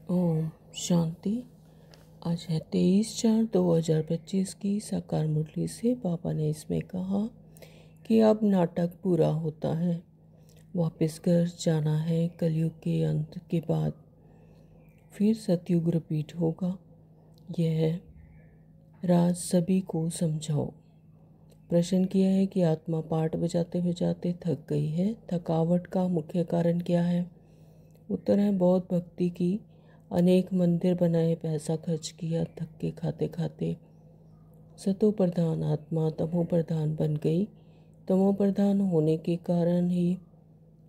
ओम शांति। आज है 23/4/2025 की साकार मुरली से बाबा ने इसमें कहा कि अब नाटक पूरा होता है, वापस घर जाना है। कलयुग के अंत के बाद फिर सतयुग रिपीट होगा। यह राज सभी को समझाओ। प्रश्न किया है कि आत्मा पाठ बजाते बजाते थक गई है, थकावट का मुख्य कारण क्या है? उत्तर है बहुत भक्ति की, अनेक मंदिर बनाए, पैसा खर्च किया, थक्के खाते खाते सतो प्रधान आत्मा तमो प्रधान बन गई। तमो प्रधान होने के कारण ही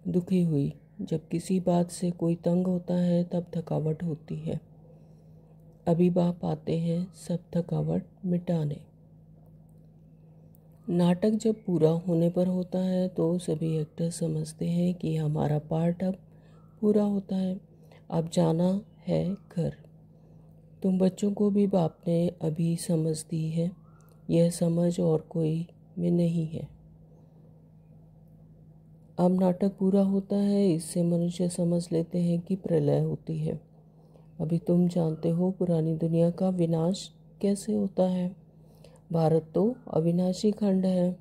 दुखी हुई। जब किसी बात से कोई तंग होता है तब थकावट होती है। अभी बाप आते हैं सब थकावट मिटाने। नाटक जब पूरा होने पर होता है तो सभी एक्टर समझते हैं कि हमारा पार्ट अब पूरा होता है, अब जाना है घर। तुम बच्चों को भी बाप ने अभी समझ दी है, यह समझ और कोई में नहीं है। अब नाटक पूरा होता है, इससे मनुष्य समझ लेते हैं कि प्रलय होती है। अभी तुम जानते हो पुरानी दुनिया का विनाश कैसे होता है। भारत तो अविनाशी खंड है।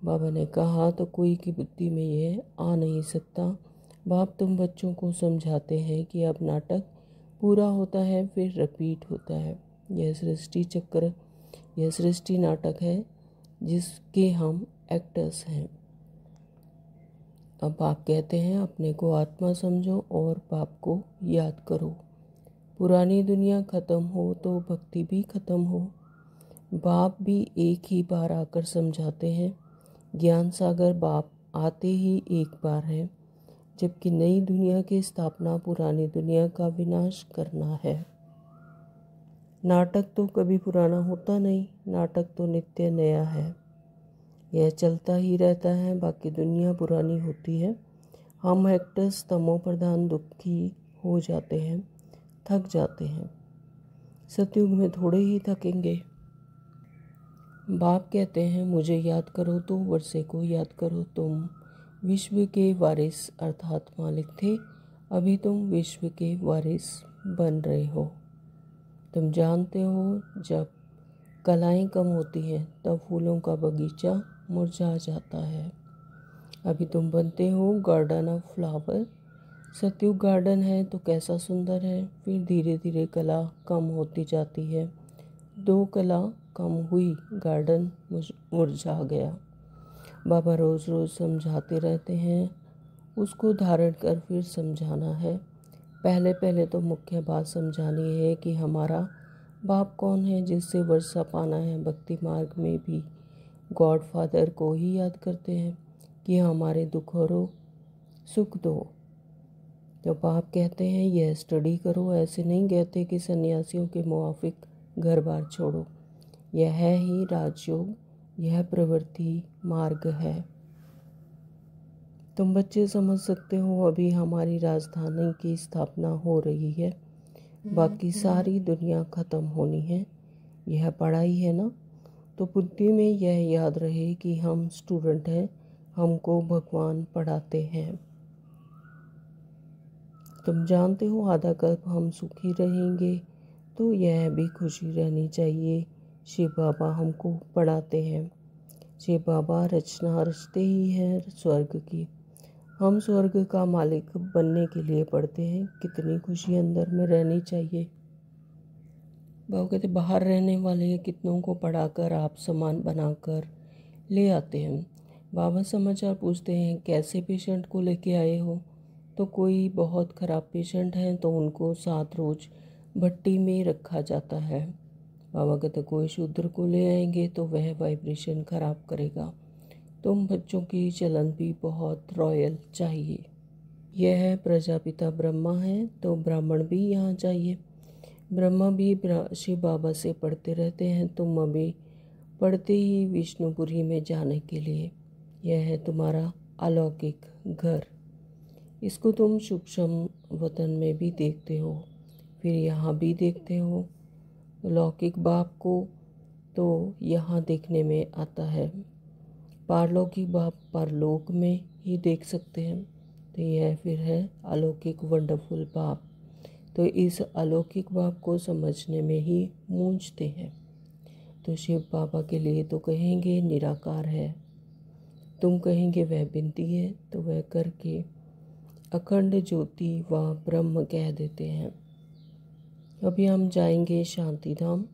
बाबा ने कहा तो कोई की बुद्धि में यह आ नहीं सकता। बाप तुम बच्चों को समझाते हैं कि अब नाटक पूरा होता है फिर रिपीट होता है। यह सृष्टि चक्र, यह सृष्टि नाटक है जिसके हम एक्टर्स हैं। अब बाप कहते हैं अपने को आत्मा समझो और बाप को याद करो। पुरानी दुनिया ख़त्म हो तो भक्ति भी ख़त्म हो। बाप भी एक ही बार आकर समझाते हैं। ज्ञान सागर बाप आते ही एक बार है, जबकि नई दुनिया की स्थापना पुरानी दुनिया का विनाश करना है। नाटक तो कभी पुराना होता नहीं, नाटक तो नित्य नया है, यह चलता ही रहता है। बाकी दुनिया पुरानी होती है। हम एक्टर्स तमो प्रधान दुखी हो जाते हैं, थक जाते हैं। सतयुग में थोड़े ही थकेंगे। बाप कहते हैं मुझे याद करो तो वर्षे को याद करो। तुम विश्व के वारिस अर्थात मालिक थे, अभी तुम विश्व के वारिस बन रहे हो। तुम जानते हो जब कलाएं कम होती हैं तब फूलों का बगीचा मुरझा जाता है। अभी तुम बनते हो गार्डन ऑफ फ्लावर। सतयुग गार्डन है तो कैसा सुंदर है। फिर धीरे धीरे कला कम होती जाती है। दो कला कम हुई, गार्डन मुरझा गया। बाबा रोज़ रोज़ समझाते रहते हैं, उसको धारण कर फिर समझाना है। पहले पहले तो मुख्य बात समझानी है कि हमारा बाप कौन है, जिससे वर्षा पाना है। भक्ति मार्ग में भी गॉड फादर को ही याद करते हैं कि हमारे दुख और सुख दो। तो बाप कहते हैं यह स्टडी करो। ऐसे नहीं कहते कि सन्यासियों के मुआफिक घर बार छोड़ो। यह है ही राजयोग, यह प्रवृत्ति मार्ग है। तुम बच्चे समझ सकते हो अभी हमारी राजधानी की स्थापना हो रही है, बाकी सारी दुनिया ख़त्म होनी है। यह पढ़ाई है ना, तो बुद्धि में यह याद रहे कि हम स्टूडेंट हैं, हमको भगवान पढ़ाते हैं। तुम जानते हो आधा कल्प हम सुखी रहेंगे, तो यह भी खुशी रहनी चाहिए। शिव बाबा हमको पढ़ाते हैं। शिव बाबा रचना रचते ही हैं स्वर्ग की। हम स्वर्ग का मालिक बनने के लिए पढ़ते हैं। कितनी खुशी अंदर में रहनी चाहिए। बाबा कहते बाहर रहने वाले कितनों को पढ़ाकर आप समान बनाकर ले आते हैं। बाबा समाचार पूछते हैं कैसे पेशेंट को लेके आए हो। तो कोई बहुत ख़राब पेशेंट है तो उनको 7 रोज़ भट्टी में रखा जाता है। बाबा कहते कोई शूद्र को ले आएंगे तो वह वाइब्रेशन ख़राब करेगा। तुम बच्चों की चलन भी बहुत रॉयल चाहिए। यह है प्रजापिता ब्रह्मा है तो ब्राह्मण भी यहाँ चाहिए। ब्रह्मा भी शिव बाबा से पढ़ते रहते हैं। तुम अभी पढ़ते ही विष्णुपुरी में जाने के लिए। यह है तुम्हारा अलौकिक घर। इसको तुम सूक्ष्म वतन में भी देखते हो, फिर यहाँ भी देखते हो। लौकिक बाप को तो यहाँ देखने में आता है, पारलौकिक बाप परलोक में ही देख सकते हैं। तो यह फिर है अलौकिक वंडरफुल बाप तो इस अलौकिक भाव को समझने में ही मूंझते हैं। तो शिव बाबा के लिए तो कहेंगे निराकार है, तुम कहेंगे वह बिनती है, तो वह करके अखंड ज्योति व ब्रह्म कह देते हैं। अभी हम जाएंगे शांति धाम।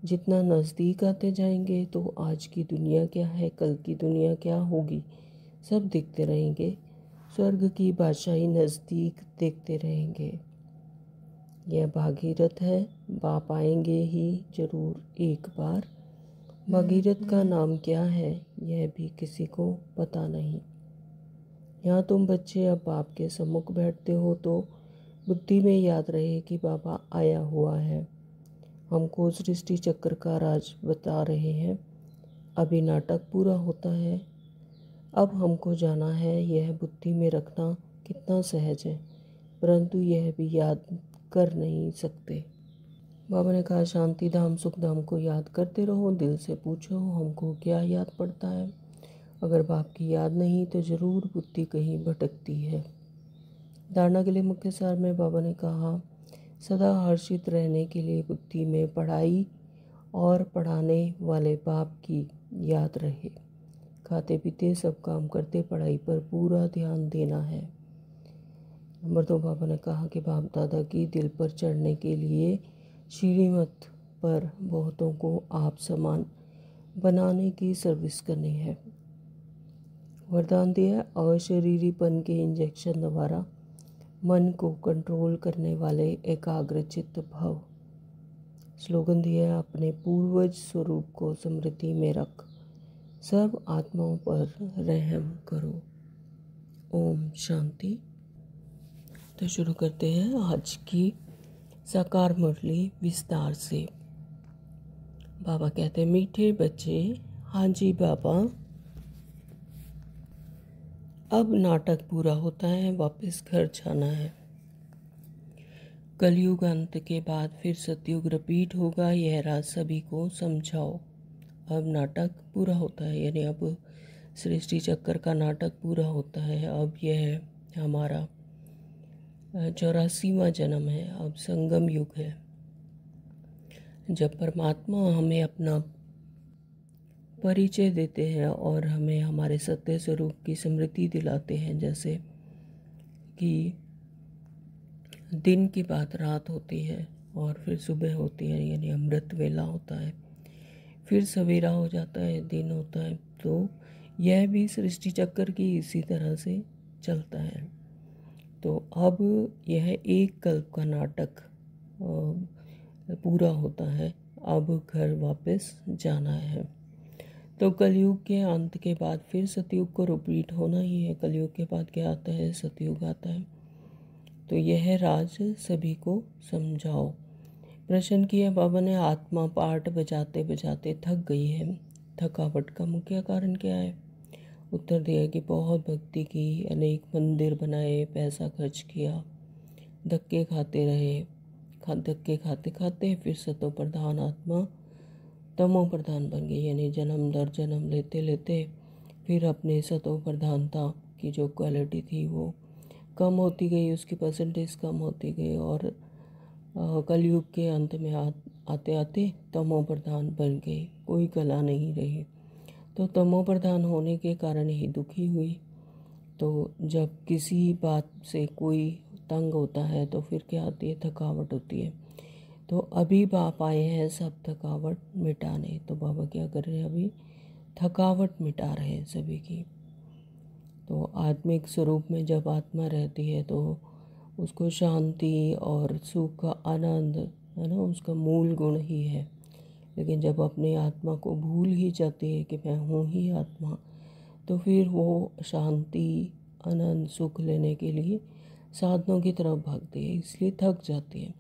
जितना नज़दीक आते जाएंगे तो आज की दुनिया क्या है, कल की दुनिया क्या होगी, सब देखते रहेंगे। स्वर्ग की बादशाही नज़दीक देखते रहेंगे। यह भागीरथ है, बाप आएंगे ही जरूर एक बार। भागीरथ का नाम क्या है यह भी किसी को पता नहीं। यहाँ तुम बच्चे अब बाप के सम्मुख बैठते हो तो बुद्धि में याद रहे कि बाबा आया हुआ है, हमको सृष्टि चक्र का राज बता रहे हैं। अभी नाटक पूरा होता है, अब हमको जाना है। यह बुद्धि में रखना कितना सहज है, परंतु यह भी याद कर नहीं सकते। बाबा ने कहा शांति धाम सुख धाम को याद करते रहो, दिल से पूछो हमको क्या याद पड़ता है। अगर बाप की याद नहीं तो ज़रूर बुद्धि कहीं भटकती है। धारणा के लिए मुख्य सार में बाबा ने कहा सदा हर्षित रहने के लिए बुद्धि में पढ़ाई और पढ़ाने वाले बाप की याद रहे। खाते पीते सब काम करते पढ़ाई पर पूरा ध्यान देना है। नंबर 2 बाबा ने कहा कि बाप दादा की दिल पर चढ़ने के लिए श्रीमत पर बहुतों को आप समान बनाने की सर्विस करनी है। वरदान दिया अशरीरीपन के इंजेक्शन द्वारा मन को कंट्रोल करने वाले एकाग्रचित्त भव। स्लोगन दिया अपने पूर्वज स्वरूप को स्मृति में रख, सब आत्माओं पर रहम करो। ओम शांति। तो शुरू करते हैं आज की साकार मुरली विस्तार से। बाबा कहते हैं मीठे बच्चे, हाँ जी बाबा, अब नाटक पूरा होता है, वापस घर जाना है। कलयुग अंत के बाद फिर सतयुग रिपीट होगा, यह राज सभी को समझाओ। अब नाटक पूरा होता है, यानी अब सृष्टि चक्र का नाटक पूरा होता है। अब यह हमारा 84वां जन्म है, अब संगम युग है, जब परमात्मा हमें अपना परिचय देते हैं और हमें हमारे सत्य स्वरूप की स्मृति दिलाते हैं। जैसे कि दिन के बाद रात होती है और फिर सुबह होती है, यानी अमृत वेला होता है, फिर सवेरा हो जाता है, दिन होता है। तो यह भी सृष्टि चक्र की इसी तरह से चलता है। तो अब यह एक कल्प का नाटक पूरा होता है, अब घर वापस जाना है। तो कलयुग के अंत के बाद फिर सतयुग को रिपीट होना ही है। कलयुग के बाद क्या आता है, सतयुग आता है। तो यह राज सभी को समझाओ। प्रश्न किया बाबा ने, आत्मा पाठ बजाते बजाते थक गई है, थकावट का मुख्य कारण क्या है? उत्तर दिया कि बहुत भक्ति की, अनेक मंदिर बनाए, पैसा खर्च किया, धक्के खाते रहे, धक्के खाते खाते फिर सतो प्रधान आत्मा तमो प्रधान बन गई, यानी जन्म दर जन्म लेते लेते फिर अपने सतो प्रधानता की जो क्वालिटी थी वो कम होती गई, उसकी परसेंटेज कम होती गई और कलयुग के अंत में आते आते तमो प्रधान बन गई, कोई कला नहीं रही। तो तमो प्रधान होने के कारण ही दुखी हुई। तो जब किसी बात से कोई तंग होता है तो फिर क्या आती है, थकावट होती है। तो अभी बाप आए हैं सब थकावट मिटाने। तो बाबा क्या कर रहे हैं, अभी थकावट मिटा रहे हैं सभी की। तो आत्मिक स्वरूप में जब आत्मा रहती है तो उसको शांति और सुख का आनंद है ना, उसका मूल गुण ही है। लेकिन जब अपनी आत्मा को भूल ही जाती है कि मैं हूँ ही आत्मा, तो फिर वो शांति आनंद सुख लेने के लिए साधनों की तरफ भागती है, इसलिए थक जाती है।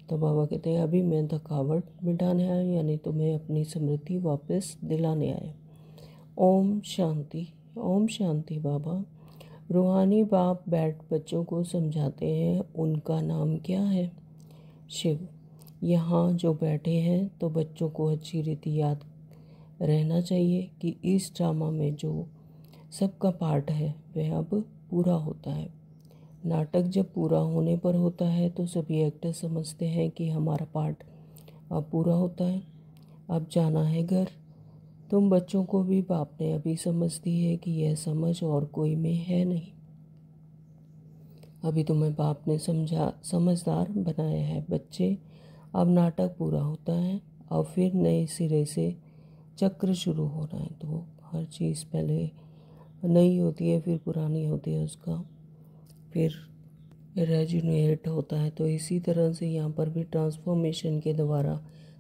तो बाबा कहते हैं अभी मैं थकावट मिटाने आया, यानी तुम्हें अपनी स्मृति वापस दिलाने आया। ओम शांति। ओम शांति। बाबा रूहानी बाप बैठ बच्चों को समझाते हैं, उनका नाम क्या है? शिव। यहाँ जो बैठे हैं तो बच्चों को अच्छी रीति याद रहना चाहिए कि इस ड्रामा में जो सबका पार्ट है वह अब पूरा होता है। नाटक जब पूरा होने पर होता है तो सभी एक्टर समझते हैं कि हमारा पार्ट अब पूरा होता है, अब जाना है घर। तुम बच्चों को भी बाप ने अभी समझ दी है कि यह समझ और कोई में है नहीं। अभी तुम्हें बाप ने समझदार बनाया है बच्चे। अब नाटक पूरा होता है, अब फिर नए सिरे से चक्र शुरू होना है। तो हर चीज़ पहले नई होती है, फिर पुरानी होती है, उसका फिर रेजुनेट होता है। तो इसी तरह से यहाँ पर भी ट्रांसफॉर्मेशन के द्वारा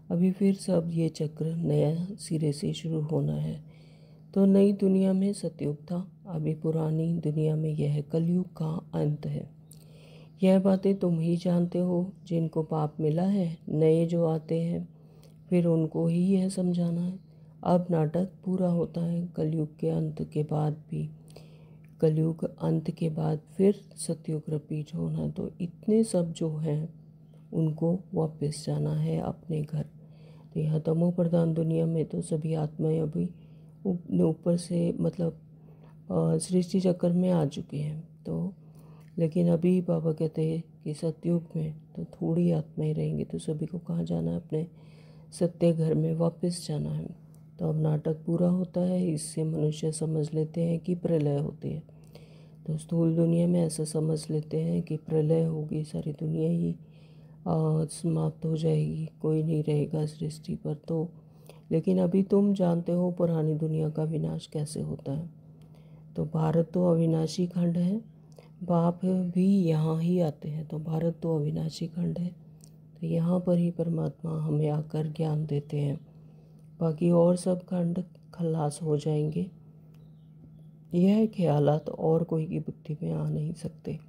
अभी फिर सब ये चक्र नया सिरे से शुरू होना है। तो नई दुनिया में सतयुग था, अभी पुरानी दुनिया में यह कलयुग का अंत है। यह बातें तुम ही जानते हो, जिनको पाप मिला है। नए जो आते हैं फिर उनको ही यह समझाना है। अब नाटक पूरा होता है, कलयुग के अंत के बाद भी, कलयुग अंत के बाद फिर सतयुग रिपीट होना। तो इतने सब जो हैं उनको वापस जाना है अपने घर। तो यहाँ तमो प्रधान दुनिया में तो सभी आत्माएं अभी ऊपर से मतलब सृष्टि चक्र में आ चुके हैं। तो लेकिन अभी बाबा कहते हैं कि सतयुग में तो थोड़ी आत्माएं रहेंगी, तो सभी को कहाँ जाना है, अपने सत्य घर में वापस जाना है। तो अब नाटक पूरा होता है, इससे मनुष्य समझ लेते हैं कि प्रलय होती है। तो स्थूल दुनिया में ऐसा समझ लेते हैं कि प्रलय होगी, सारी दुनिया ही समाप्त हो जाएगी, कोई नहीं रहेगा सृष्टि पर। तो लेकिन अभी तुम जानते हो पुरानी दुनिया का विनाश कैसे होता है। तो भारत तो अविनाशी खंड है, बाप भी यहाँ ही आते हैं। तो भारत तो अविनाशी खंड है, तो यहाँ पर ही परमात्मा हमें आकर ज्ञान देते हैं। बाकी और सब खंड खल्लास हो जाएंगे। यह ख्यालात और कोई की बुद्धि में आ नहीं सकते।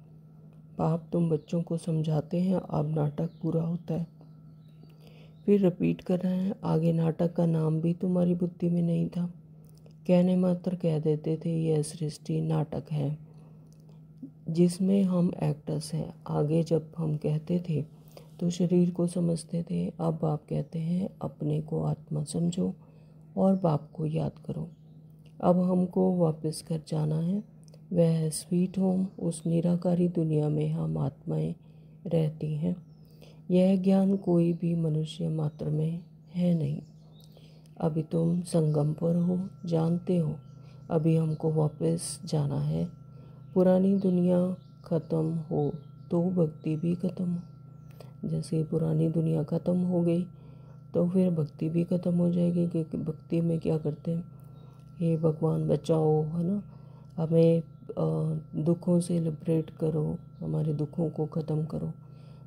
बाप तुम बच्चों को समझाते हैं, अब नाटक पूरा होता है, फिर रिपीट कर रहे हैं। आगे नाटक का नाम भी तुम्हारी बुद्धि में नहीं था, कहने मात्र कह देते थे यह सृष्टि नाटक है जिसमें हम एक्टर्स हैं। आगे जब हम कहते थे तो शरीर को समझते थे, अब बाप कहते हैं अपने को आत्मा समझो और बाप को याद करो। अब हमको वापस घर जाना है, वह है स्वीट होम। उस निराकारी दुनिया में हम आत्माएं रहती हैं। यह ज्ञान कोई भी मनुष्य मात्र में है नहीं। अभी तुम संगम पर हो, जानते हो। अभी हमको वापस जाना है। पुरानी दुनिया ख़त्म हो तो भक्ति भी ख़त्म हो। जैसे पुरानी दुनिया ख़त्म हो गई तो फिर भक्ति भी ख़त्म हो जाएगी, क्योंकि भक्ति में क्या करते हैं, हे भगवान बचाओ, है ना, हमें दुखों से लिबरेट करो, हमारे दुखों को ख़त्म करो।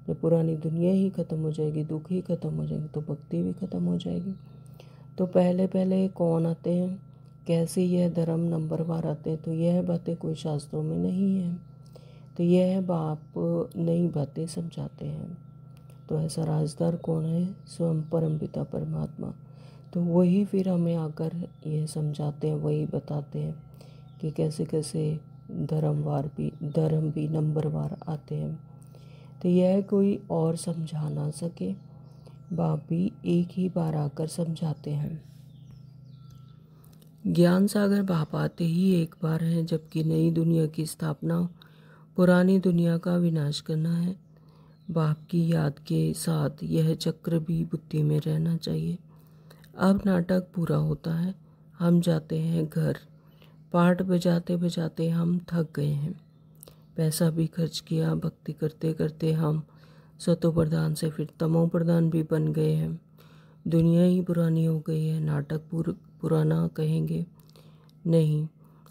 जब पुरानी दुनिया ही ख़त्म हो जाएगी, दुख ही ख़त्म हो जाएगी, तो भक्ति भी ख़त्म हो जाएगी। तो पहले पहले कौन आते हैं, कैसे यह धर्म नंबरवार आते हैं, तो यह बातें कोई शास्त्रों में नहीं है। तो यह बाप नई बातें समझाते हैं। तो ऐसा राजदार कौन है, स्वयं परमपिता परमात्मा। तो वही फिर हमें आकर यह समझाते हैं, वही बताते हैं कि कैसे कैसे धर्म भी नंबरवार आते हैं। तो यह कोई और समझा ना सके, बाप भी एक ही बार आकर समझाते हैं। ज्ञान सागर बाप आते ही एक बार है, जबकि नई दुनिया की स्थापना, पुरानी दुनिया का विनाश करना है। बाप की याद के साथ यह चक्र भी बुद्धि में रहना चाहिए। अब नाटक पूरा होता है, हम जाते हैं घर। पाठ बजाते बजाते हम थक गए हैं, पैसा भी खर्च किया, भक्ति करते करते हम सतो प्रधान से फिर तमो प्रधान भी बन गए हैं। दुनिया ही पुरानी हो गई है। नाटक पुराना कहेंगे नहीं,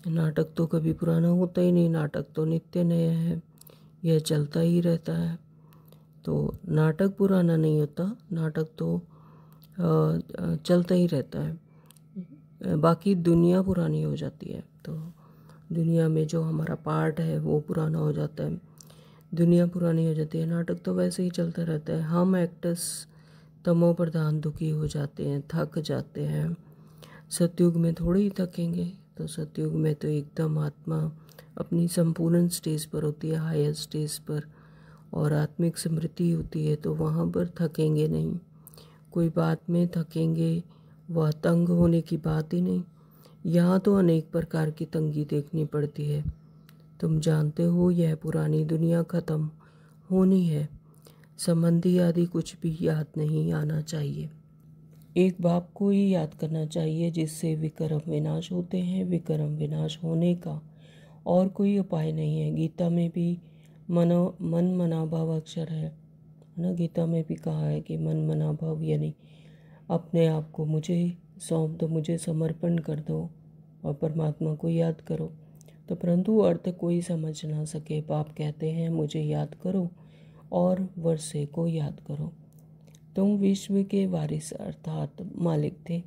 नाटक तो कभी पुराना होता ही नहीं, नाटक तो नित्य नया है, यह चलता ही रहता है। तो नाटक पुराना नहीं होता, नाटक तो चलता ही रहता है। बाकी दुनिया पुरानी हो जाती है, तो दुनिया में जो हमारा पार्ट है वो पुराना हो जाता है, दुनिया पुरानी हो जाती है। नाटक तो वैसे ही चलता रहता है। हम एक्टर्स तमो प्रधान दुखी हो जाते हैं, थक जाते हैं। सतयुग में थोड़ी ही थकेंगे, तो सतयुग में तो एकदम आत्मा अपनी संपूर्ण स्टेज पर होती है, हायर स्टेज पर, और आत्मिक स्मृति होती है, तो वहाँ पर थकेंगे नहीं। कोई बात में थकेंगे, वह तंग होने की बात ही नहीं। यहाँ तो अनेक प्रकार की तंगी देखनी पड़ती है, तुम जानते हो यह पुरानी दुनिया ख़त्म होनी है। संबंधी आदि कुछ भी याद नहीं आना चाहिए। एक बाप को ही याद करना चाहिए जिससे विक्रम विनाश होते हैं। विक्रम विनाश होने का और कोई उपाय नहीं है। गीता में भी मन मना भव अक्षर है ना। गीता में भी कहा है कि मन मना भव, यानी अपने आप को मुझे सौंप दो, मुझे समर्पण कर दो और परमात्मा को याद करो। तो परंतु अर्थ कोई समझ ना सके। बाप कहते हैं मुझे याद करो और वर्षे को याद करो। तुम विश्व के वारिस अर्थात मालिक थे,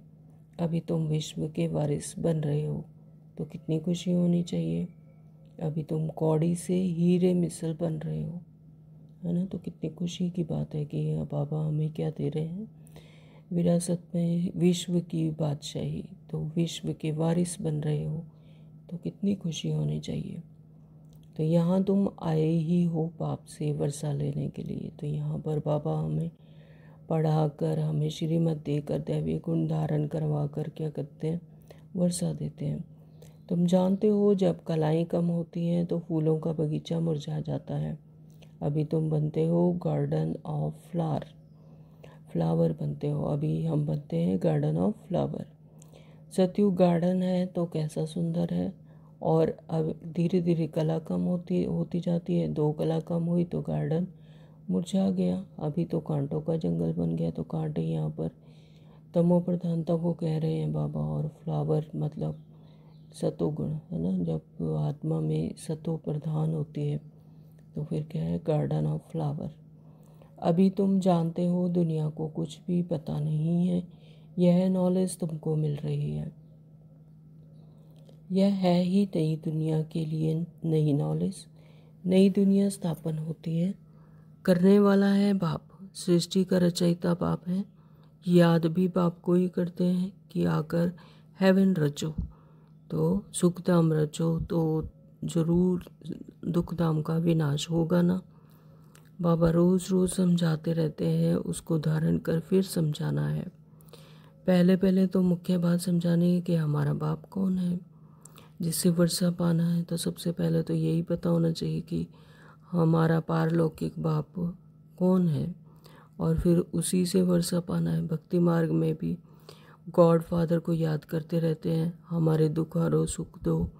अभी तुम विश्व के वारिस बन रहे हो, तो कितनी खुशी होनी चाहिए। अभी तुम कौड़ी से हीरे मिसल बन रहे हो, है ना। तो कितनी खुशी की बात है कि बाबा हमें क्या दे रहे हैं, विरासत में विश्व की बादशाही। तो विश्व के वारिस बन रहे हो, तो कितनी खुशी होनी चाहिए। तो यहाँ तुम आए ही हो बाप से वर्षा लेने के लिए। तो यहाँ पर बाबा हमें पढ़ाकर, हमें श्रीमत देकर, दैवीय गुण धारण करवा कर क्या करते हैं, वर्षा देते हैं। तुम जानते हो जब कलाएं कम होती हैं तो फूलों का बगीचा मुरझा जाता है। अभी तुम बनते हो गार्डन ऑफ फ्लावर बनते हो। अभी हम बनते हैं गार्डन ऑफ फ्लावर। सतयुग गार्डन है तो कैसा सुंदर है। और अब धीरे धीरे कला कम होती जाती है। 2 कला कम हुई तो गार्डन मुरझा गया। अभी तो कांटों का जंगल बन गया। तो कांटे यहाँ पर तमो प्रधानता को कह रहे हैं बाबा, और फ्लावर मतलब सतोगुण, है ना। जब आत्मा में सतो प्रधान होती है तो फिर क्या है, गार्डन ऑफ फ्लावर। अभी तुम जानते हो दुनिया को कुछ भी पता नहीं है। यह नॉलेज तुमको मिल रही है। यह है ही नई दुनिया के लिए नई नॉलेज। नई दुनिया स्थापन होती है, करने वाला है बाप। सृष्टि का रचयिता बाप है। याद भी बाप को ही करते हैं कि आकर हेवन रचो, तो सुखधाम रचो, तो जरूर दुखधाम का विनाश होगा ना। बाबा रोज़ रोज़ समझाते रहते हैं, उसको धारण कर फिर समझाना है। पहले पहले तो मुख्य बात समझानी है कि हमारा बाप कौन है, जिससे वर्षा पाना है। तो सबसे पहले तो यही पता होना चाहिए कि हमारा पारलौकिक बाप कौन है, और फिर उसी से वर्षा पाना है। भक्ति मार्ग में भी गॉड फादर को याद करते रहते हैं, हमारे दुख हरो सुख दो।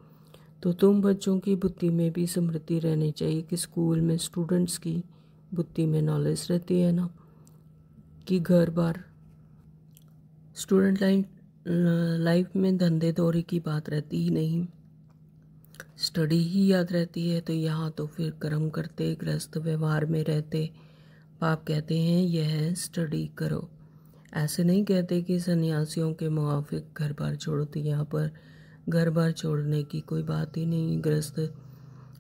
तो तुम बच्चों की बुद्धि में भी स्मृति रहनी चाहिए कि स्कूल में स्टूडेंट्स की बुद्धि में नॉलेज रहती है ना, कि घर बार स्टूडेंट लाइफ में धंधे दौरी की बात रहती ही नहीं, स्टडी ही याद रहती है। तो यहाँ तो फिर कर्म करते, गृहस्थ व्यवहार में रहते। बाप कहते हैं यह स्टडी करो। ऐसे नहीं कहते कि सन्यासियों के मुआफिक घर बार छोड़ो। तो यहाँ पर घर बार छोड़ने की कोई बात ही नहीं। गृहस्थ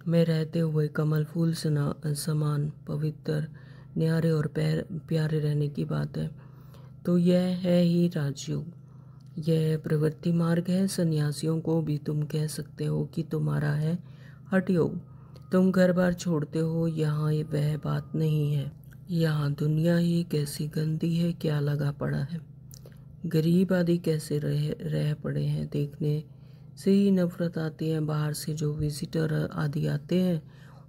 में रहते हुए कमल फूल समान पवित्र, न्यारे और प्यारे रहने की बात है। तो यह है ही राजयोग, यह प्रवृत्ति मार्ग है। सन्यासियों को भी तुम कह सकते हो कि तुम्हारा है हठ योग। तुम घर बार छोड़ते हो, यहाँ वह बात नहीं है। यहाँ दुनिया ही कैसी गंदी है, क्या लगा पड़ा है। गरीब आदि कैसे रह पड़े हैं, देखने से ही नफरत आती है। बाहर से जो विजिटर आदि आते हैं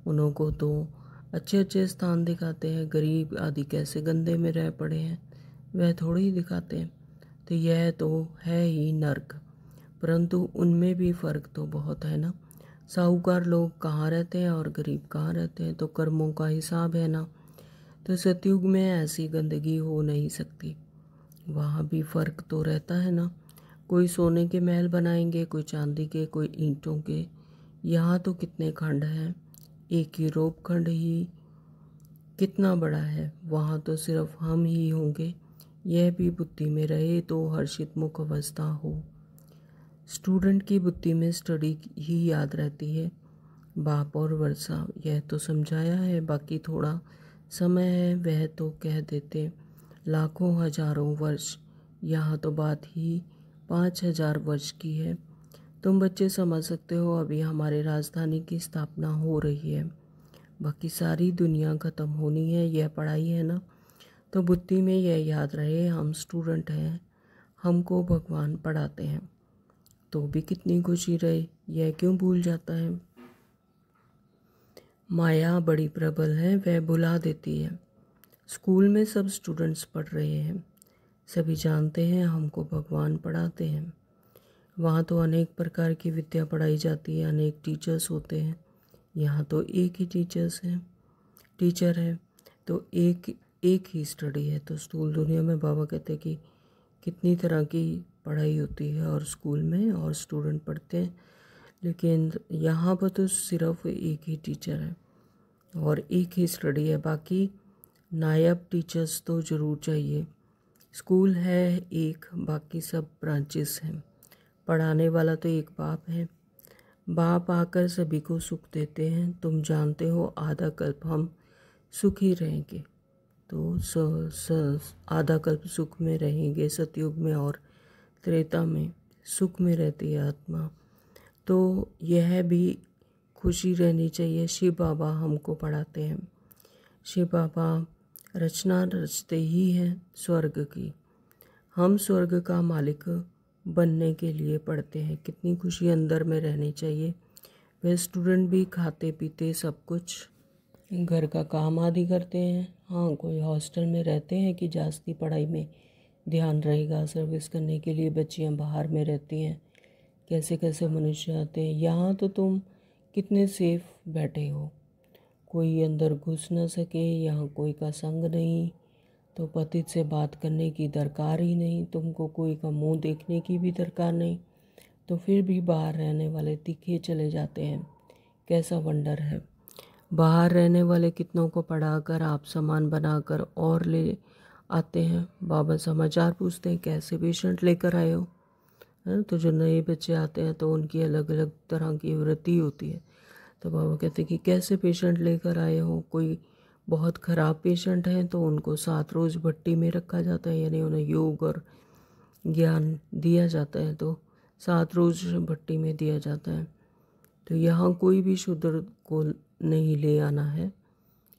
उन्हों को तो अच्छे अच्छे स्थान दिखाते हैं। गरीब आदि कैसे गंदे में रह पड़े हैं वह थोड़ी ही दिखाते हैं। तो यह तो है ही नर्क, परंतु उनमें भी फ़र्क तो बहुत है ना। साहूकार लोग कहाँ रहते हैं और गरीब कहाँ रहते हैं, तो कर्मों का हिसाब है ना। तो सतयुग में ऐसी गंदगी हो नहीं सकती, वहाँ भी फ़र्क तो रहता है ना। कोई सोने के महल बनाएंगे, कोई चांदी के, कोई ईंटों के। यहाँ तो कितने खंड हैं, एक यूरोप खंड ही कितना बड़ा है, वहाँ तो सिर्फ हम ही होंगे। यह भी बुद्धि में रहे तो हर्षित मुख अवस्था हो। स्टूडेंट की बुद्धि में स्टडी ही याद रहती है। बाप और वर्षा यह तो समझाया है, बाकी थोड़ा समय है वह तो कह देते लाखों हजारों वर्ष। यहाँ तो बात ही 5000 वर्ष की है। तुम बच्चे समझ सकते हो, अभी हमारे राजधानी की स्थापना हो रही है, बाकी सारी दुनिया ख़त्म होनी है। यह पढ़ाई है ना, तो बुद्धि में यह याद रहे हम स्टूडेंट हैं, हमको भगवान पढ़ाते हैं। तो भी कितनी खुशी रहे, यह क्यों भूल जाता है। माया बड़ी प्रबल है, वह भुला देती है। स्कूल में सब स्टूडेंट्स पढ़ रहे हैं, सभी जानते हैं हमको भगवान पढ़ाते हैं। वहाँ तो अनेक प्रकार की विद्या पढ़ाई जाती है, अनेक टीचर्स होते हैं। यहाँ तो एक ही टीचर है, तो एक ही स्टडी है। तो स्थूल दुनिया में बाबा कहते हैं कि कितनी तरह की पढ़ाई होती है और स्कूल में और स्टूडेंट पढ़ते हैं, लेकिन यहाँ पर तो सिर्फ एक ही टीचर है और एक ही स्टडी है। बाकी नायब टीचर्स तो ज़रूर चाहिए। स्कूल है एक, बाकी सब ब्रांचेस हैं। पढ़ाने वाला तो एक बाप है। बाप आकर सभी को सुख देते हैं। तुम जानते हो आधा कल्प हम सुखी रहेंगे, तो आधा कल्प सुख में रहेंगे। सतयुग में और त्रेता में सुख में रहती है आत्मा, तो यह भी खुशी रहनी चाहिए। शिव बाबा हमको पढ़ाते हैं। शिव बाबा रचना रचते ही हैं स्वर्ग की। हम स्वर्ग का मालिक बनने के लिए पढ़ते हैं। कितनी खुशी अंदर में रहनी चाहिए। वह स्टूडेंट भी खाते पीते सब कुछ घर का काम आदि करते हैं। हाँ, कोई हॉस्टल में रहते हैं कि जास्ती पढ़ाई में ध्यान रहेगा। सर्विस करने के लिए बच्चियाँ बाहर में रहती हैं। कैसे कैसे मनुष्य आते हैं। यहाँ तो तुम कितने सेफ बैठे हो, कोई अंदर घुस न सके। यहाँ कोई का संग नहीं, तो पतित से बात करने की दरकार ही नहीं। तुमको कोई का मुंह देखने की भी दरकार नहीं, तो फिर भी बाहर रहने वाले तीखे चले जाते हैं। कैसा वंडर है। बाहर रहने वाले कितनों को पढ़ाकर आप सामान बनाकर और ले आते हैं। बाबा समाचार पूछते हैं कैसे पेशेंट लेकर आए हो। है तो जो नए बच्चे आते हैं तो उनकी अलग अलग तरह की वृत्ति होती है। तो बाबा कहते हैं कि कैसे पेशेंट लेकर आए हो। कोई बहुत ख़राब पेशेंट हैं तो उनको 7 रोज़ भट्टी में रखा जाता है, यानी उन्हें योग और ज्ञान दिया जाता है, तो 7 रोज़ भट्टी में दिया जाता है। तो यहाँ कोई भी शूद्र को नहीं ले आना है।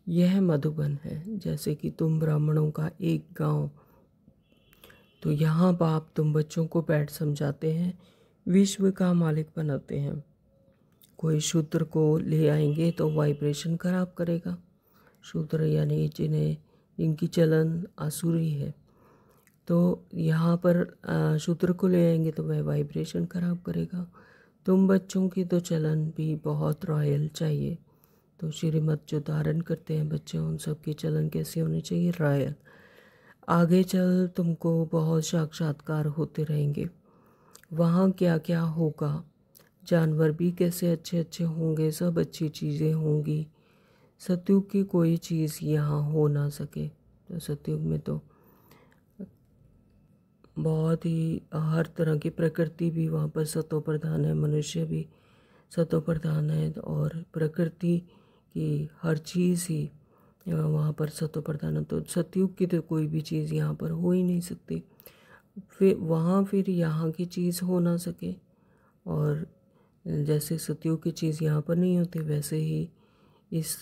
यह मधुबन है। जैसे कि तुम ब्राह्मणों का एक गांव, तो यहाँ बाप तुम बच्चों को बैठ समझाते हैं, विश्व का मालिक बनाते हैं। कोई शूद्र को ले आएंगे तो वाइब्रेशन खराब करेगा। शूद्र यानी जिनकी चलन आसुरी है, तो यहाँ पर शूद्र को ले आएंगे तो वह वाइब्रेशन खराब करेगा। तुम बच्चों की तो चलन भी बहुत रॉयल चाहिए। तो श्रीमत जो धारण करते हैं बच्चे, उन सब की चलन कैसे होनी चाहिए, रॉयल। आगे चल तुमको बहुत साक्षात्कार होते रहेंगे। वहाँ क्या क्या होगा, जानवर भी कैसे अच्छे अच्छे होंगे, सब अच्छी चीज़ें होंगी। सतयुग की कोई चीज़ यहाँ हो ना सके। तो सतयुग में तो बहुत ही हर तरह की प्रकृति भी वहाँ पर सतो प्रधान है, मनुष्य भी सतो प्रधान है, और प्रकृति की हर चीज़ ही वहाँ पर सतो प्रधान है। तो सतयुग की तो कोई भी चीज़ यहाँ पर हो ही नहीं सकती। फिर यहाँ की चीज़ हो ना सके, और जैसे सतयुग की चीज़ यहाँ पर नहीं होती, वैसे ही इस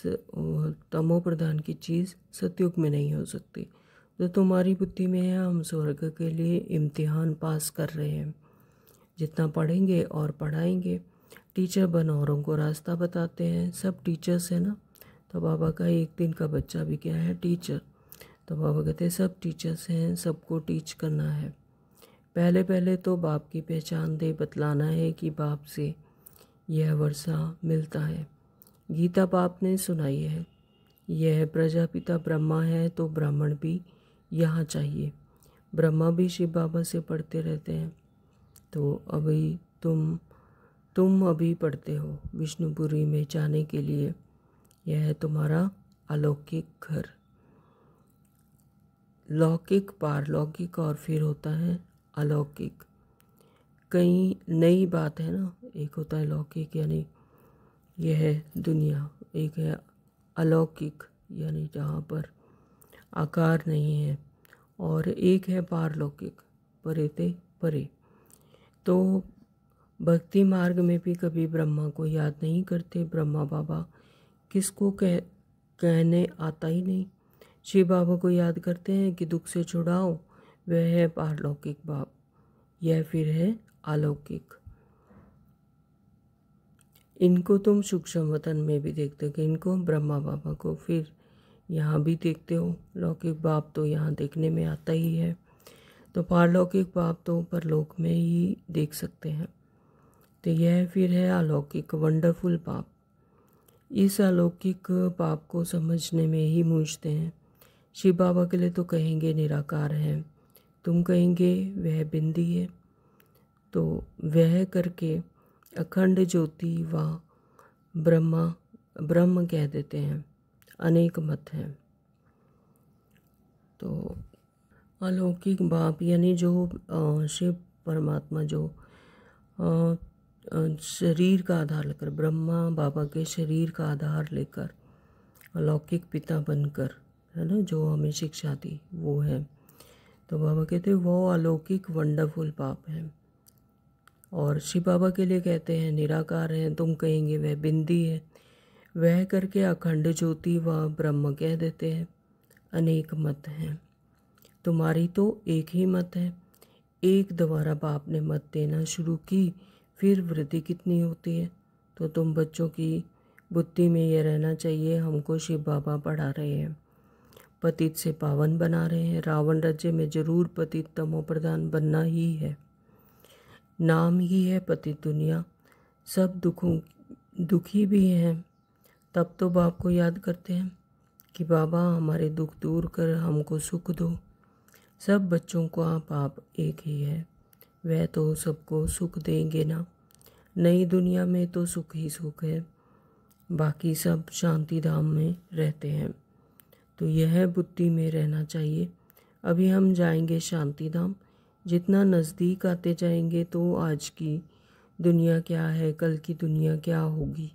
तमो प्रधान की चीज़ सतयुग में नहीं हो सकती। तो तुम्हारी बुद्धि में है, हम स्वर्ग के लिए इम्तिहान पास कर रहे हैं। जितना पढ़ेंगे और पढ़ाएंगे, टीचर बन औरों को रास्ता बताते हैं। सब टीचर्स हैं ना। तो बाबा का एक दिन का बच्चा भी क्या है, टीचर। तो बाबा कहते हैं सब टीचर्स हैं, सबको टीच करना है। पहले पहले तो बाप की पहचान दे, बतलाना है कि बाप से यह वर्षा मिलता है। गीता बाप ने सुनाई है। यह प्रजापिता ब्रह्मा है, तो ब्राह्मण भी यहाँ चाहिए। ब्रह्मा भी शिव बाबा से पढ़ते रहते हैं। तो अभी तुम अभी पढ़ते हो विष्णुपुरी में जाने के लिए। यह है तुम्हारा अलौकिक घर। लौकिक, पारलौकिक और फिर होता है अलौकिक। कई नई बात है ना। एक होता है लौकिक यानी यह है दुनिया, एक है अलौकिक यानी जहाँ पर आकार नहीं है, और एक है पारलौकिक, परे ते परे। तो भक्ति मार्ग में भी कभी ब्रह्मा को याद नहीं करते। ब्रह्मा बाबा किसको कहने आता ही नहीं। शिव बाबा को याद करते हैं कि दुख से छुड़ाओ, वह है पारलौकिक बाप। यह फिर है अलौकिक। इनको तुम सूक्ष्म वतन में भी देखते हो कि इनको ब्रह्मा बाबा को, फिर यहाँ भी देखते हो। लौकिक बाप तो यहाँ देखने में आता ही है, तो पारलौकिक बाप तो परलोक में ही देख सकते हैं। तो यह फिर है अलौकिक वंडरफुल पाप। इस अलौकिक पाप को समझने में ही मूझते हैं। शिव बाबा के लिए तो कहेंगे निराकार है, तुम कहेंगे वह बिंदी है, तो वह करके अखंड ज्योति व ब्रह्म कह देते हैं। अनेक मत हैं। तो अलौकिक बाप यानी जो शिव परमात्मा जो शरीर का आधार लेकर, ब्रह्मा बाबा के शरीर का आधार लेकर अलौकिक पिता बनकर, है ना, जो हमें शिक्षा दी वो है। तो बाबा कहते हैं वो अलौकिक वंडरफुल पाप है। और शिव बाबा के लिए कहते हैं निराकार है, तुम कहेंगे वह बिंदी है, वह करके अखंड ज्योति व ब्रह्म कह देते हैं। अनेक मत हैं, तुम्हारी तो एक ही मत है। एक दोबारा बाप ने मत देना शुरू की, फिर वृद्धि कितनी होती है। तो तुम बच्चों की बुद्धि में यह रहना चाहिए, हमको शिव बाबा पढ़ा रहे हैं, पतित से पावन बना रहे हैं। रावण राज्य में जरूर पतित तमो प्रधान बनना ही है, नाम ही है पतित दुनिया। सब दुखी भी हैं, तब तो बाप को याद करते हैं कि बाबा हमारे दुख दूर कर हमको सुख दो। सब बच्चों का बाप एक ही है, वह तो सबको सुख देंगे ना। नई दुनिया में तो सुख ही सुख है, बाकी सब शांति धाम में रहते हैं। तो यह बुद्धि में रहना चाहिए। अभी हम जाएंगे शांति धाम। जितना नज़दीक आते जाएंगे तो आज की दुनिया क्या है, कल की दुनिया क्या होगी,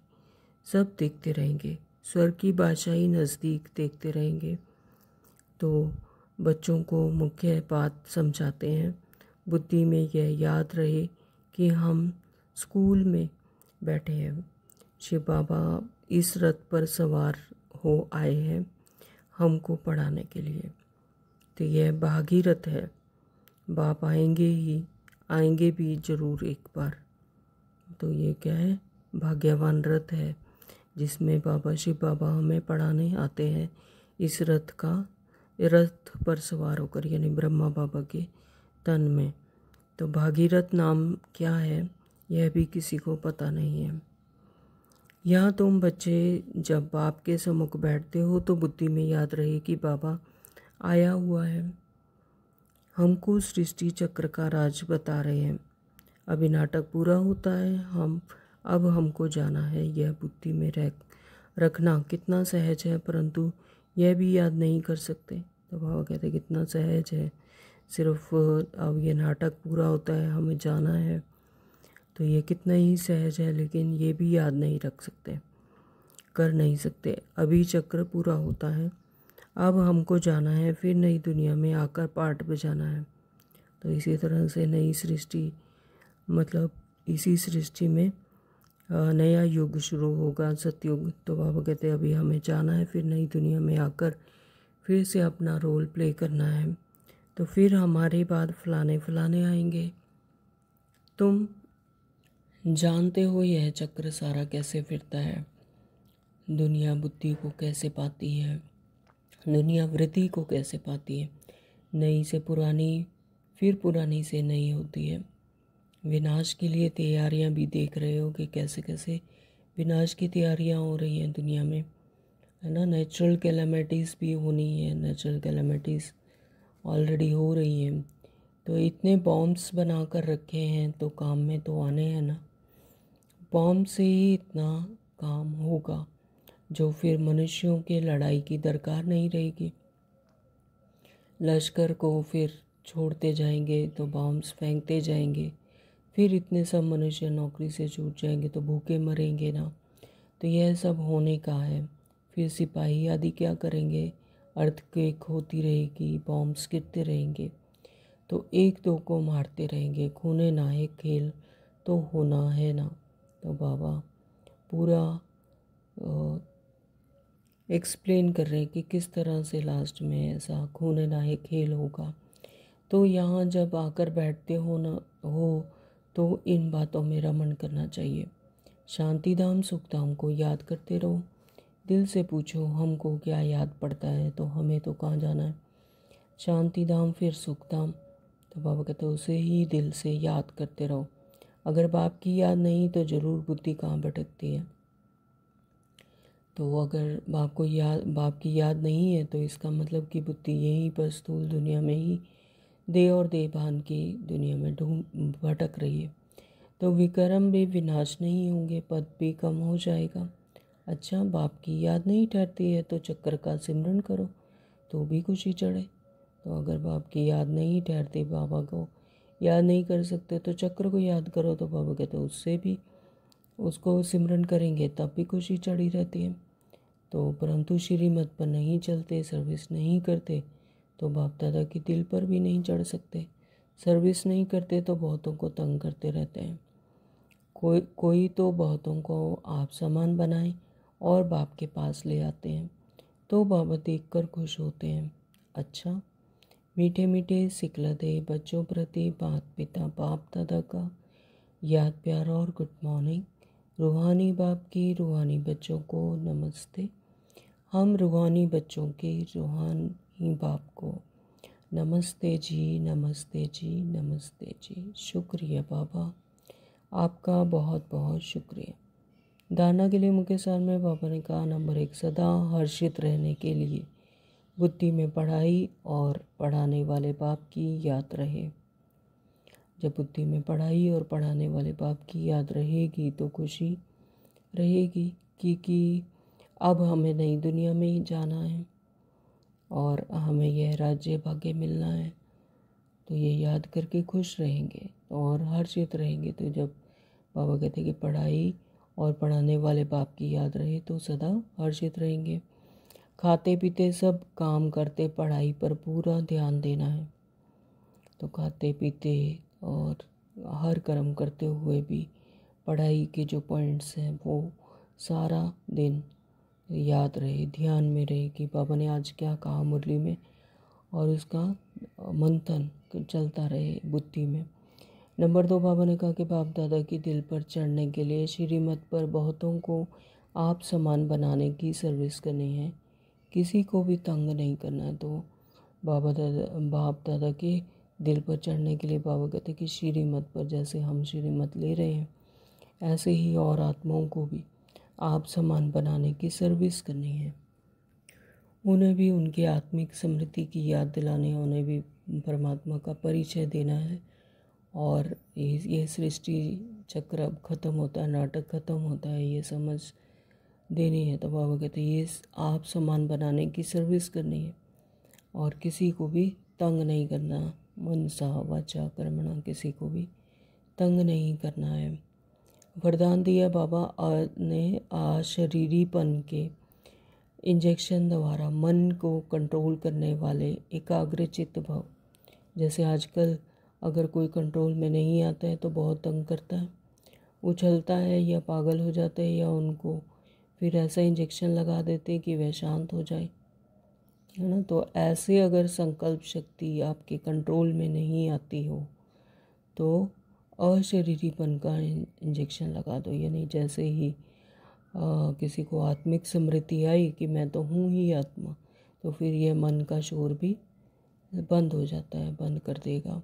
सब देखते रहेंगे। स्वर्ग की बादशाही नज़दीक देखते रहेंगे। तो बच्चों को मुख्य बात समझाते हैं, बुद्धि में यह याद रहे कि हम स्कूल में बैठे हैं, शिव बाबा इस रथ पर सवार हो आए हैं हमको पढ़ाने के लिए। तो यह भागीरथ है, बाप आएंगे भी ज़रूर एक बार। तो ये क्या है, भाग्यवान रथ है जिसमें बाबा शिव बाबा हमें पढ़ाने आते हैं। इस रथ पर सवार होकर, यानी ब्रह्मा बाबा के तन में। तो भागीरथ नाम क्या है यह भी किसी को पता नहीं है। यहाँ तुम बच्चे जब बाप के सम्मुख बैठते हो तो बुद्धि में याद रहे कि बाबा आया हुआ है, हमको सृष्टि चक्र का राज बता रहे हैं। अभी नाटक पूरा होता है, अब हमको जाना है। यह बुद्धि में रखना कितना सहज है, परंतु यह भी याद नहीं कर सकते। तो बाबा कहते कितना सहज है, सिर्फ अब ये नाटक पूरा होता है, हमें जाना है, तो ये कितना ही सहज है, लेकिन ये भी याद नहीं रख सकते, कर नहीं सकते। अभी चक्र पूरा होता है, अब हमको जाना है, फिर नई दुनिया में आकर पाठ बजाना है। तो इसी तरह से नई सृष्टि, मतलब इसी सृष्टि में नया युग शुरू होगा, सतयुग। तो बाबा कहते हैं अभी हमें जाना है, फिर नई दुनिया में आकर फिर से अपना रोल प्ले करना है। तो फिर हमारे बाद फलाने आएंगे। तुम जानते हो यह चक्र सारा कैसे फिरता है, दुनिया बुद्धि को कैसे पाती है, दुनिया वृद्धि को कैसे पाती है, नई से पुरानी, फिर पुरानी से नई होती है। विनाश के लिए तैयारियां भी देख रहे हो कि कैसे कैसे विनाश की तैयारियां हो रही हैं दुनिया में, है ना। नेचुरल कैलेमिटीज़ भी होनी है, नेचुरल कैलेमिटीज़ ऑलरेडी हो रही हैं। तो इतने बॉम्ब्स बना कर रखे हैं तो काम में तो आने हैं ना। बॉम्ब से ही इतना काम होगा जो फिर मनुष्यों के लड़ाई की दरकार नहीं रहेगी। लश्कर को फिर छोड़ते जाएंगे तो बॉम्ब्स फेंकते जाएंगे, फिर इतने सब मनुष्य नौकरी से छूट जाएंगे तो भूखे मरेंगे ना। तो यह सब होने का है। फिर सिपाही आदि क्या करेंगे, अर्थक्वेक होती रहेगी, बॉम्ब्स गिरते रहेंगे, तो एक दो को मारते रहेंगे, खूने नायक खेल तो होना है ना। तो बाबा पूरा एक्सप्लेन कर रहे हैं कि किस तरह से लास्ट में ऐसा खूने नायक खेल होगा। तो यहाँ जब आकर बैठते हो तो इन बातों में रमण करना चाहिए। शांतिधाम सुखधाम को याद करते रहो। दिल से पूछो हमको क्या याद पड़ता है, तो हमें तो कहाँ जाना है, शांतिधाम फिर सुखधाम। तो बाबा कहते हैं उसे ही दिल से याद करते रहो। अगर बाप की याद नहीं तो ज़रूर बुद्धि कहाँ भटकती है। तो अगर बाप की याद नहीं है तो इसका मतलब कि बुद्धि यहीं पर स्थूल दुनिया में ही देह और देहभान की दुनिया में भटक रही है। तो विक्रम भी विनाश नहीं होंगे, पद भी कम हो जाएगा। अच्छा, बाप की याद नहीं ठहरती है तो चक्र का सिमरन करो तो भी खुशी चढ़े। तो अगर बाप की याद नहीं ठहरती, बाबा को याद नहीं कर सकते, तो चक्र को याद करो। तो बाबा कहते उससे भी उसको सिमरन करेंगे तब भी खुशी चढ़ी रहती है। तो परंतु श्रीमत पर नहीं चलते, सर्विस नहीं करते, तो बाप दादा की दिल पर भी नहीं चढ़ सकते। सर्विस नहीं करते तो बहुतों को तंग करते रहते हैं। कोई तो बहुतों को आप समान बनाए और बाप के पास ले आते हैं, तो बाबा देखकर खुश होते हैं। अच्छा, मीठे मीठे सिकलते बच्चों प्रति माता पिता बाप दादा का याद प्यार और गुड मॉर्निंग। रूहानी बाप की रूहानी बच्चों को नमस्ते। हम रूहानी बच्चों के रूहानी बाप को नमस्ते जी, नमस्ते जी, नमस्ते जी। शुक्रिया बाबा, आपका बहुत बहुत शुक्रिया। दाना के लिए मुख्य सार में बाबा ने कहा, नंबर 1, सदा हर्षित रहने के लिए बुद्धि में पढ़ाई और पढ़ाने वाले बाप की याद रहे। जब बुद्धि में पढ़ाई और पढ़ाने वाले बाप की याद रहेगी तो खुशी रहेगी कि अब हमें नई दुनिया में ही जाना है और हमें यह राज्य भाग्य मिलना है। तो ये याद करके खुश रहेंगे और हर्षित रहेंगे। तो जब बाबा कहते हैं कि पढ़ाई और पढ़ाने वाले बाप की याद रहे तो सदा हर्षित रहेंगे। खाते पीते सब काम करते पढ़ाई पर पूरा ध्यान देना है। तो खाते पीते और हर कर्म करते हुए भी पढ़ाई के जो पॉइंट्स हैं वो सारा दिन याद रहे, ध्यान में रहे कि बाबा ने आज क्या कहा मुरली में, और उसका मंथन चलता रहे बुद्धि में। नंबर 2, बाबा ने कहा कि बाप दादा की दिल पर चढ़ने के लिए श्रीमत पर बहुतों को आप समान बनाने की सर्विस करनी है, किसी को भी तंग नहीं करना है। तो बाप दादा के दिल पर चढ़ने के लिए बाबा कहते हैं कि श्रीमत पर जैसे हम श्रीमत ले रहे हैं ऐसे ही और आत्माओं को भी आप समान बनाने की सर्विस करनी है। उन्हें भी उनकी आत्मिक स्मृति की याद दिलानी है, उन्हें भी परमात्मा का परिचय देना है। और ये सृष्टि चक्र अब ख़त्म होता है, नाटक ख़त्म होता है, ये समझ देनी है। तो बाबा कहते हैं ये आप समान बनाने की सर्विस करनी है और किसी को भी तंग नहीं करना, मनसा वाचा कर्मणा, किसी को भी तंग नहीं करना है। वरदान दिया बाबा ने अशरीरीपन के इंजेक्शन द्वारा मन को कंट्रोल करने वाले एकाग्रचित्त भव। जैसे आजकल अगर कोई कंट्रोल में नहीं आता है तो बहुत तंग करता है, उछलता है या पागल हो जाते हैं, या उनको फिर ऐसा इंजेक्शन लगा देते हैं कि वह शांत हो जाए, है ना। तो ऐसे अगर संकल्प शक्ति आपके कंट्रोल में नहीं आती हो तो अशरीरीपन का इंजेक्शन लगा दो। यानी जैसे ही किसी को आत्मिक स्मृति आई कि मैं तो हूँ ही आत्मा, तो फिर यह मन का शोर भी बंद हो जाता है, बंद कर देगा।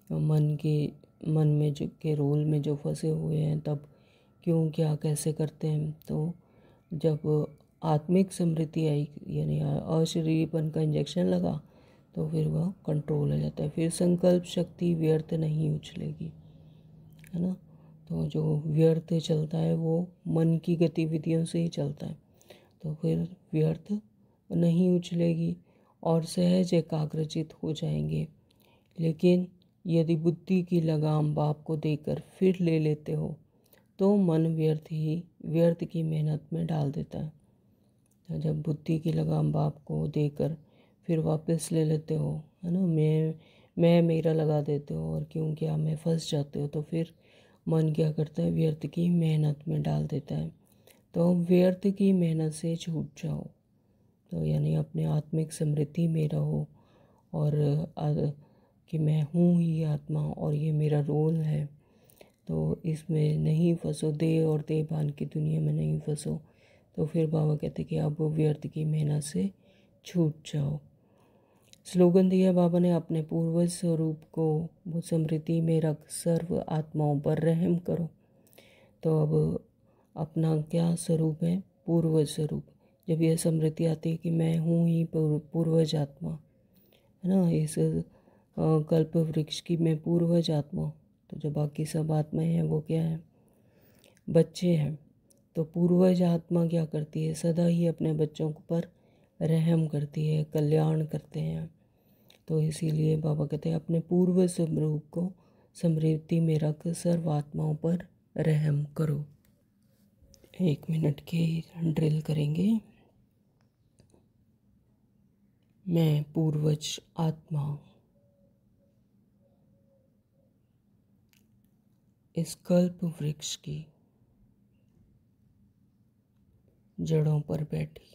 मन में जो के रोल में जो फंसे हुए हैं तब क्यों क्या कैसे करते हैं, तो जब आत्मिक स्मृति आई यानी अशरीरीपन का इंजेक्शन लगा तो फिर वह कंट्रोल हो जाता है। फिर संकल्प शक्ति व्यर्थ नहीं उछलेगी, है ना। तो जो व्यर्थ चलता है वो मन की गतिविधियों से ही चलता है, तो फिर व्यर्थ नहीं उछलेगी और सहज एकाग्रचित हो जाएंगे। लेकिन यदि बुद्धि की लगाम बाप को देकर फिर ले लेते हो तो मन व्यर्थ की मेहनत में डाल देता है। तो जब बुद्धि की लगाम बाप को देकर फिर वापस ले लेते हो, है ना, मैं मेरा लगा देते हो और क्यों क्या में फंस जाते हो, तो फिर मन क्या करता है, व्यर्थ की मेहनत में डाल देता है। तो व्यर्थ की मेहनत से छूट जाओ, तो यानी अपने आत्मिक समृद्धि में रहो और कि मैं हूँ ही आत्मा और ये मेरा रोल है। तो इसमें नहीं फंसो, देह और देहभान की दुनिया में नहीं फंसो। तो फिर बाबा कहते कि अब व्यर्थ की मेहनत से छूट जाओ। स्लोगन दिया बाबा ने, अपने पूर्वज स्वरूप को वो समृद्धि में रख सर्व आत्माओं पर रहम करो। तो अब अपना क्या स्वरूप है? पूर्वज स्वरूप। जब यह समृद्धि आती है कि मैं हूँ ही पूर्वज आत्मा, है ना, इस कल्प वृक्ष की मैं पूर्वज आत्मा, तो जो बाकी सब आत्माएं हैं वो क्या है? बच्चे हैं। तो पूर्वज आत्मा क्या करती है? सदा ही अपने बच्चों पर रहम करती है, कल्याण करते हैं। तो इसीलिए बाबा कहते हैं अपने पूर्व स्वरूप को समृद्धि में रख सर्व आत्माओं पर रहम करो। 1 मिनट की ड्रिल करेंगे। मैं पूर्वज आत्मा इस कल्प वृक्ष की जड़ों पर बैठी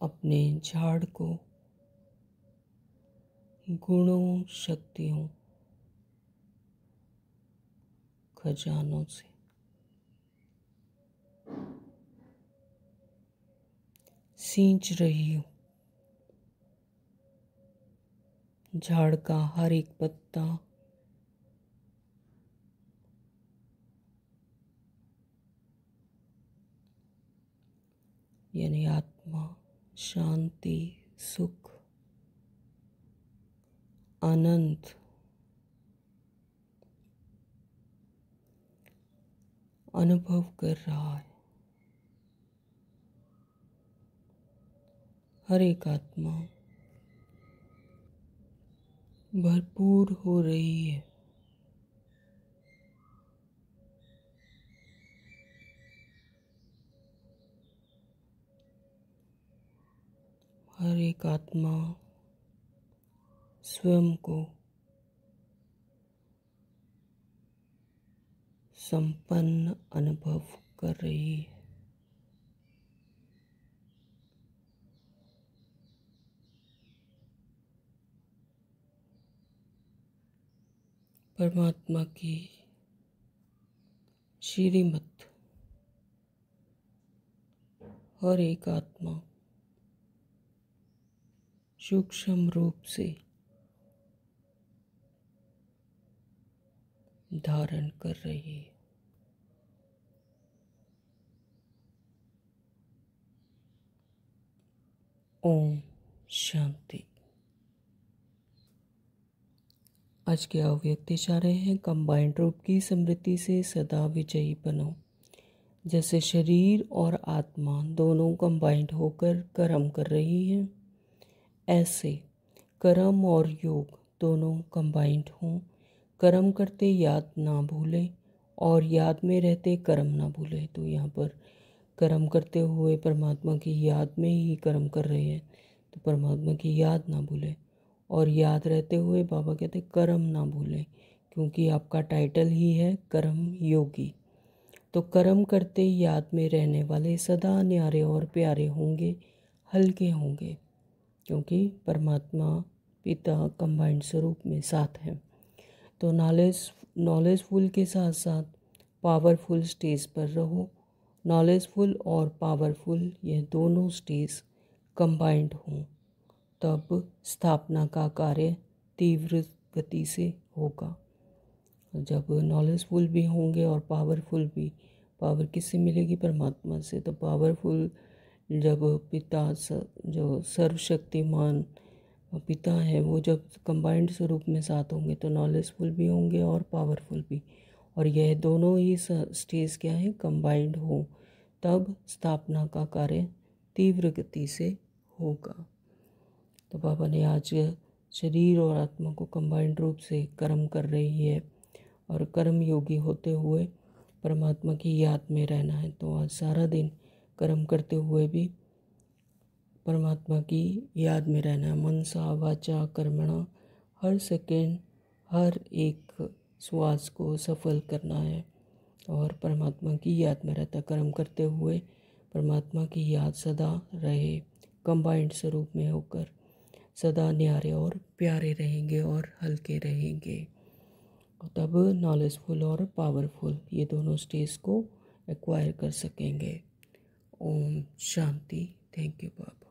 अपने झाड़ को गुणों, शक्तियों, खजानों से सींच रही हूँ। झाड़ का हर एक पत्ता यानी आत्मा, शांति, सुख, आनंद, अनुभव कर रहा है। हर एक आत्मा भरपूर हो रही है। हर एक आत्मा स्वयं को संपन्न अनुभव कर रही है। परमात्मा की श्रीमत हर एक आत्मा सूक्ष्म रूप से धारण कर रही है। ओम शांति। आज के अव्यक्त इशारे हैं, कंबाइंड रूप की समृद्धि से सदा विजयी बनो। जैसे शरीर और आत्मा दोनों कंबाइंड होकर कर्म कर रही हैं, ऐसे कर्म और योग दोनों कंबाइंड हों। कर्म करते याद ना भूलें और याद में रहते कर्म ना भूलें। तो यहाँ पर कर्म करते हुए परमात्मा की याद में ही कर्म कर रहे हैं, तो परमात्मा की याद ना भूलें। और याद रहते हुए बाबा कहते कर्म ना भूलें, क्योंकि आपका टाइटल ही है कर्म योगी। तो कर्म करते याद में रहने वाले सदा न्यारे और प्यारे होंगे, हल्के होंगे, क्योंकि परमात्मा पिता कंबाइंड स्वरूप में साथ हैं। तो नॉलेजफुल के साथ साथ पावरफुल स्टेज पर रहो। नॉलेजफुल और पावरफुल ये दोनों स्टेज कंबाइंड हों, तब स्थापना का कार्य तीव्र गति से होगा। जब नॉलेजफुल भी होंगे और पावरफुल भी, पावर किससे मिलेगी? परमात्मा से। तो पावरफुल जब पिता जो सर्वशक्तिमान पिता है वो जब कंबाइंड स्वरूप में साथ होंगे, तो नॉलेजफुल भी होंगे और पावरफुल भी। और यह दोनों ही स्टेज क्या है? कंबाइंड हो, तब स्थापना का कार्य तीव्र गति से होगा। तो बाबा ने आज शरीर और आत्मा को कंबाइंड रूप से कर्म कर रही है और कर्म योगी होते हुए परमात्मा की याद में रहना है। तो आज सारा दिन कर्म करते हुए भी परमात्मा की याद में रहना है। मनसा वाचा कर्मणा, हर सेकेंड हर एक श्वास को सफल करना है और परमात्मा की याद में रहता। कर्म करते हुए परमात्मा की याद सदा रहे, कंबाइंड स्वरूप में होकर सदा न्यारे और प्यारे रहेंगे और हल्के रहेंगे। तब नॉलेजफुल और पावरफुल ये दोनों स्टेज को एक्वायर कर सकेंगे। Om Shanti. Thank you Baba.